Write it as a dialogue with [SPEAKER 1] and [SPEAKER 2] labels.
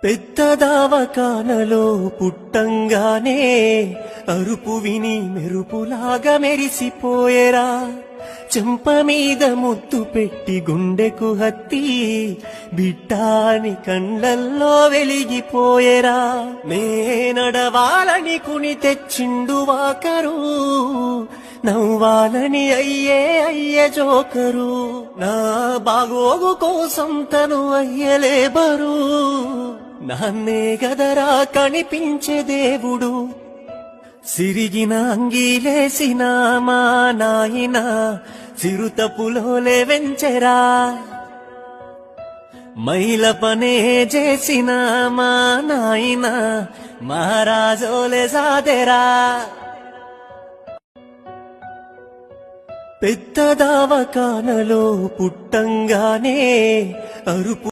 [SPEAKER 1] పెద్ద దావకానలో పుట్టంగానే అరుపు విని మెరుపులాగా మెరిసిపోయేరా. చెంప మీద ముద్దు పెట్టి గుండెకు హత్తి బిడ్డాని కండ్లల్లో వెలిగిపోయేరా. నే నడవాలని కుని తెచ్చిండు వాకరు, నవ్వాలని అయ్యే జోకరు. నా బాగోగు కోసం తను అయ్యలేబరు, నాన్నే గదరా కనిపించే దేవుడు. సిరిగిన అంగీలేసిన మా నాయన చిరుతపులోలే వెంచెరా. మైల పనే చేసిన మా నాయన మహారాజోలే సాదెరా. పెద్ద దావకానలో పుట్టంగానే అరుపు